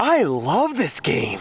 I love this game.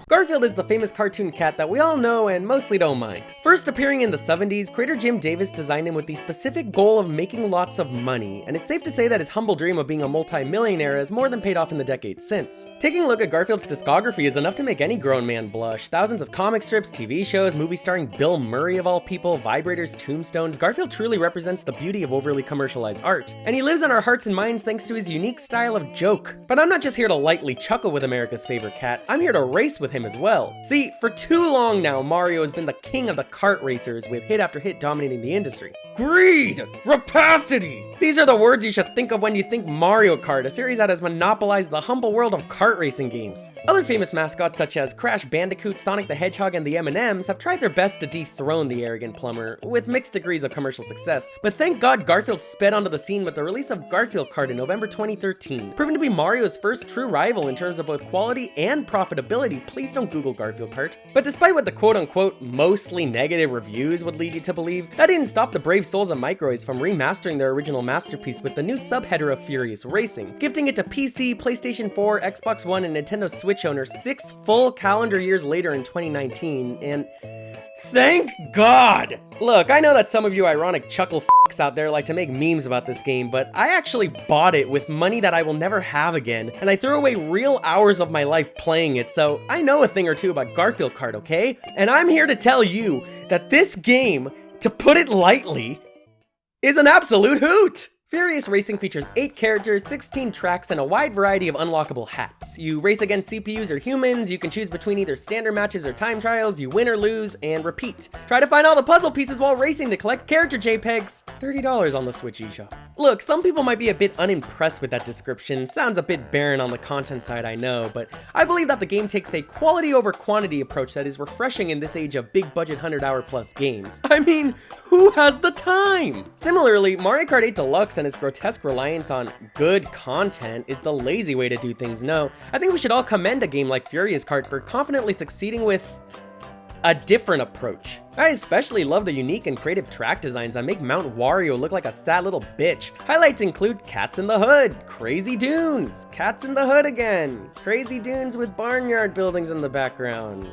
Garfield is the famous cartoon cat that we all know and mostly don't mind. First appearing in the 70s, creator Jim Davis designed him with the specific goal of making lots of money, and it's safe to say that his humble dream of being a multi-millionaire has more than paid off in the decades since. Taking a look at Garfield's discography is enough to make any grown man blush. Thousands of comic strips, TV shows, movies starring Bill Murray of all people, vibrators, tombstones, Garfield truly represents the beauty of overly commercialized art. And he lives in our hearts and minds thanks to his unique style of joke. But I'm not just here to lightly chuckle with America's favorite cat, I'm here to race with him as well. See, for too long now, Mario has been the king of the kart racers, with hit after hit dominating the industry. Greed! Rapacity! These are the words you should think of when you think Mario Kart, a series that has monopolized the humble world of kart racing games. Other famous mascots such as Crash Bandicoot, Sonic the Hedgehog, and the M&Ms have tried their best to dethrone the arrogant plumber, with mixed degrees of commercial success, but thank God Garfield sped onto the scene with the release of Garfield Kart in November 2013. Proven to be Mario's first true rival in terms of both quality and profitability, please don't Google Garfield Kart. But despite what the quote-unquote mostly negative reviews would lead you to believe, that didn't stop the brave souls of Microids from remastering their original masterpiece with the new subheader of Furious Racing, gifting it to PC, PlayStation 4, Xbox One, and Nintendo Switch owners 6 full calendar years later in 2019, and thank God! Look, I know that some of you ironic chuckle f***s out there like to make memes about this game, but I actually bought it with money that I will never have again, and I threw away real hours of my life playing it, so I know a thing or two about Garfield Kart, okay? And I'm here to tell you that this game, to put it lightly, is an absolute hoot! Furious Racing features 8 characters, 16 tracks, and a wide variety of unlockable hats. You race against CPUs or humans, you can choose between either standard matches or time trials, you win or lose, and repeat. Try to find all the puzzle pieces while racing to collect character JPEGs. $30 on the Switch eShop. Look, some people might be a bit unimpressed with that description, sounds a bit barren on the content side, I know, but I believe that the game takes a quality over quantity approach that is refreshing in this age of big budget 100-hour plus games. I mean, who has the time? Similarly, Mario Kart 8 Deluxe and its grotesque reliance on good content is the lazy way to do things. No, I think we should all commend a game like Furious Kart for confidently succeeding with a different approach. I especially love the unique and creative track designs that make Mount Wario look like a sad little bitch. Highlights include Cats in the Hood, Crazy Dunes, Cats in the Hood again, Crazy Dunes with barnyard buildings in the background.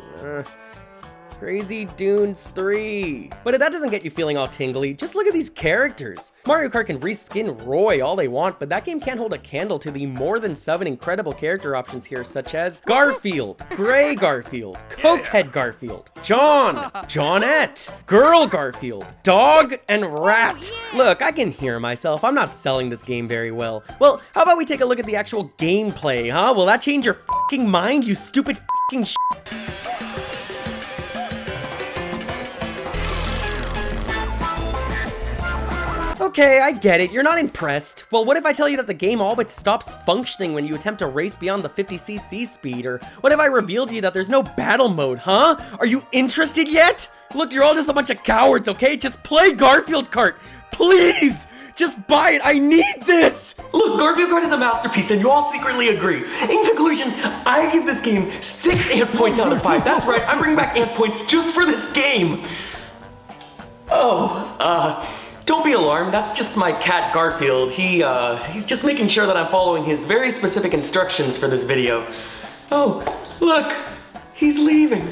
Crazy Dunes 3. But if that doesn't get you feeling all tingly, just look at these characters. Mario Kart can reskin Roy all they want, but that game can't hold a candle to the more than 7 incredible character options here, such as Garfield, Gray Garfield, Cokehead Garfield, John, Johnette, Girl Garfield, Dog, and Rat. Look, I can hear myself. I'm not selling this game very well. Well, how about we take a look at the actual gameplay, huh? Will that change your fucking mind, you stupid fucking shit? Okay, I get it, you're not impressed. Well, what if I tell you that the game all but stops functioning when you attempt to race beyond the 50cc speed? Or what if I revealed to you that there's no battle mode, huh? Are you interested yet? Look, you're all just a bunch of cowards, okay? Just play Garfield Kart, please! Just buy it, I need this! Look, Garfield Kart is a masterpiece and you all secretly agree. In conclusion, I give this game 6 ant points out of 5. That's right, I'm bringing back ant points just for this game. Don't be alarmed, that's just my cat Garfield. He's just making sure that I'm following his very specific instructions for this video. Oh, look, he's leaving.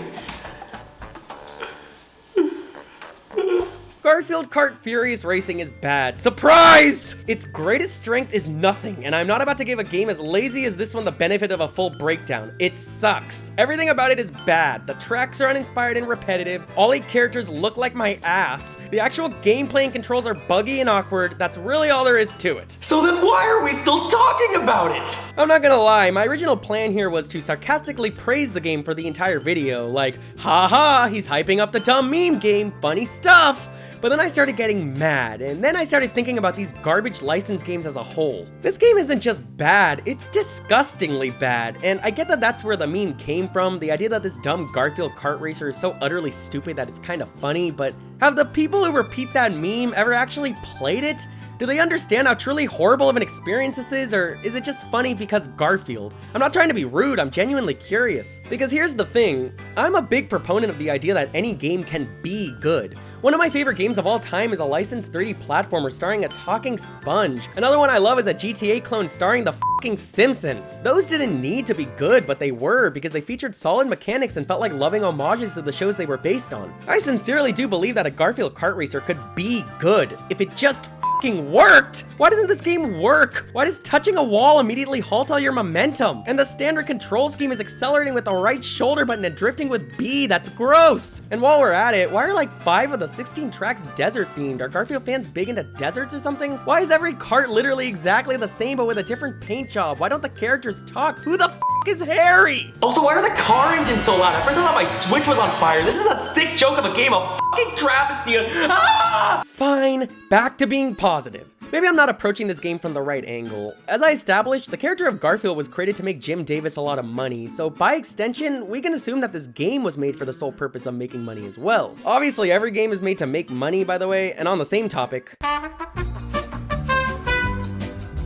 Garfield Kart Furious Racing is bad. Surprise! Its greatest strength is nothing, and I'm not about to give a game as lazy as this one the benefit of a full breakdown. It sucks. Everything about it is bad. The tracks are uninspired and repetitive. All 8 characters look like my ass. The actual gameplay and controls are buggy and awkward. That's really all there is to it. So then why are we still talking about it? I'm not gonna lie, my original plan here was to sarcastically praise the game for the entire video, like, haha, he's hyping up the dumb meme game, funny stuff. But then I started getting mad, and then I started thinking about these garbage license games as a whole. This game isn't just bad, it's disgustingly bad, and I get that that's where the meme came from, the idea that this dumb Garfield kart racer is so utterly stupid that it's kind of funny, but have the people who repeat that meme ever actually played it? Do they understand how truly horrible of an experience this is, or is it just funny because Garfield? I'm not trying to be rude, I'm genuinely curious. Because here's the thing, I'm a big proponent of the idea that any game can be good. One of my favorite games of all time is a licensed 3D platformer starring a talking sponge. Another one I love is a GTA clone starring the fucking Simpsons. Those didn't need to be good, but they were because they featured solid mechanics and felt like loving homages to the shows they were based on. I sincerely do believe that a Garfield kart racer could be good if it just worked. Why doesn't this game work? Why does touching a wall immediately halt all your momentum? And the standard control scheme is accelerating with the right shoulder button and drifting with B. That's gross. And while we're at it, why are like 5 of the 16 tracks desert themed? Are Garfield fans big into deserts or something? Why is every kart literally exactly the same but with a different paint job? Why don't the characters talk? Who the is Harry? Also, why are the car engines so loud? At first I thought my Switch was on fire. This is a sick joke of a game, a fucking travesty. Ah! Fine, back to being positive. Maybe I'm not approaching this game from the right angle. As I established, the character of Garfield was created to make Jim Davis a lot of money, so by extension, we can assume that this game was made for the sole purpose of making money as well. Obviously, every game is made to make money, by the way, and on the same topic,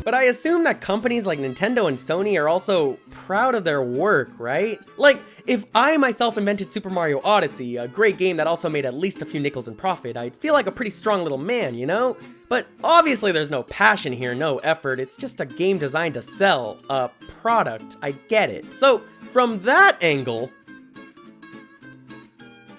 but I assume that companies like Nintendo and Sony are also proud of their work, right? Like, if I myself invented Super Mario Odyssey, a great game that also made at least a few nickels in profit, I'd feel like a pretty strong little man, you know? But obviously there's no passion here, no effort, it's just a game designed to sell, a product, I get it. So, from that angle,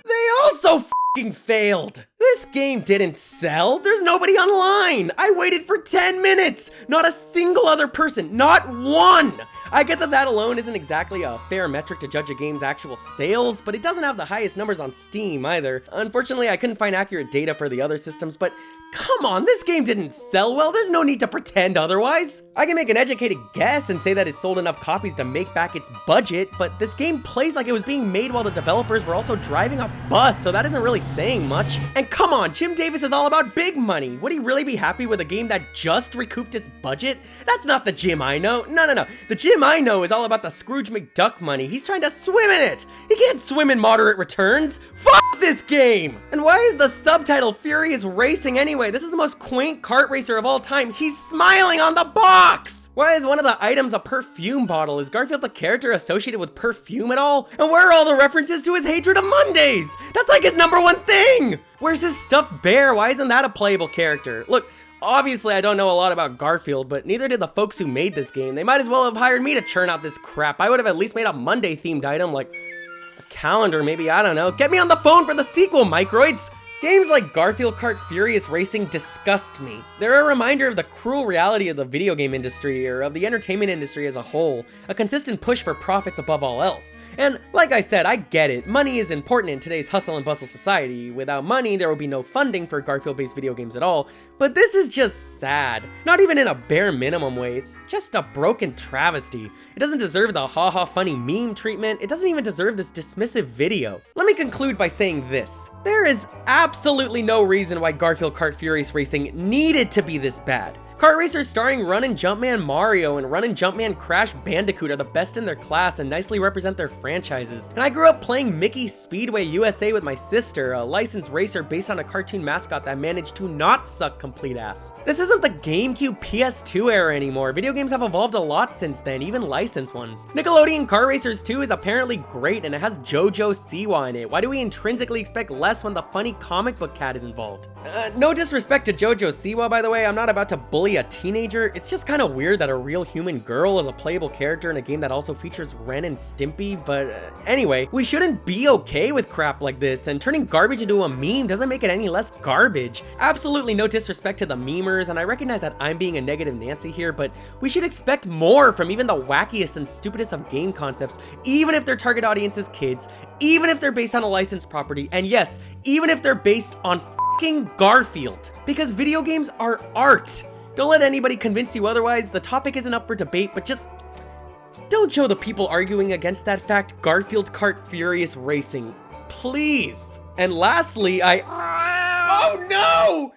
they also failed. This game didn't sell. There's nobody online. I waited for 10 minutes. Not a single other person. Not one. I get that that alone isn't exactly a fair metric to judge a game's actual sales, but it doesn't have the highest numbers on Steam either. Unfortunately, I couldn't find accurate data for the other systems, but come on, this game didn't sell well. There's no need to pretend otherwise. I can make an educated guess and say that it sold enough copies to make back its budget, but this game plays like it was being made while the developers were also driving a bus, so that isn't really saying much. And come on, Jim Davis is all about big money. Would he really be happy with a game that just recouped its budget? That's not the Jim I know. No. The Jim I know is all about the Scrooge McDuck money. He's trying to swim in it. He can't swim in moderate returns. Fuck this game. And why is the subtitle Furious Racing anyway? This is the most quaint kart racer of all time. He's smiling on the box. Why is one of the items a perfume bottle? Is Garfield the character associated with perfume at all? And where are all the references to his hatred of Mondays? That's like his #1 thing. Where's his stuffed bear? Why isn't that a playable character? Look, obviously I don't know a lot about Garfield, but neither did the folks who made this game. They might as well have hired me to churn out this crap. I would have at least made a Monday themed item, like a calendar maybe, I don't know. Get me on the phone for the sequel, Microids! Games like Garfield Kart Furious Racing disgust me. They're a reminder of the cruel reality of the video game industry, or of the entertainment industry as a whole, a consistent push for profits above all else. And like I said, I get it, money is important in today's hustle and bustle society. Without money, there will be no funding for Garfield-based video games at all, but this is just sad. Not even in a bare minimum way, it's just a broken travesty. It doesn't deserve the haha funny meme treatment, it doesn't even deserve this dismissive video. Let me conclude by saying this. There is absolutely no reason why Garfield Kart Furious Racing needed to be this bad. Kart racers starring Run and Jumpman Mario and Run and Jumpman Crash Bandicoot are the best in their class and nicely represent their franchises. And I grew up playing Mickey Speedway USA with my sister, a licensed racer based on a cartoon mascot that managed to not suck complete ass. This isn't the GameCube PS2 era anymore. Video games have evolved a lot since then, even licensed ones. Nickelodeon Kart Racers 2 is apparently great and it has JoJo Siwa in it. Why do we intrinsically expect less when the funny comic book cat is involved? No disrespect to JoJo Siwa, by the way, I'm not about to bully a teenager. It's just kind of weird that a real human girl is a playable character in a game that also features Ren and Stimpy, but anyway, we shouldn't be okay with crap like this, and turning garbage into a meme doesn't make it any less garbage. Absolutely no disrespect to the memers, and I recognize that I'm being a negative Nancy here, but we should expect more from even the wackiest and stupidest of game concepts, even if their target audience is kids, even if they're based on a licensed property, and yes, even if they're based on fucking Garfield. Because video games are art. Don't let anybody convince you otherwise. The topic isn't up for debate, but just don't show the people arguing against that fact Garfield Kart Furious Racing, please. And lastly, oh no!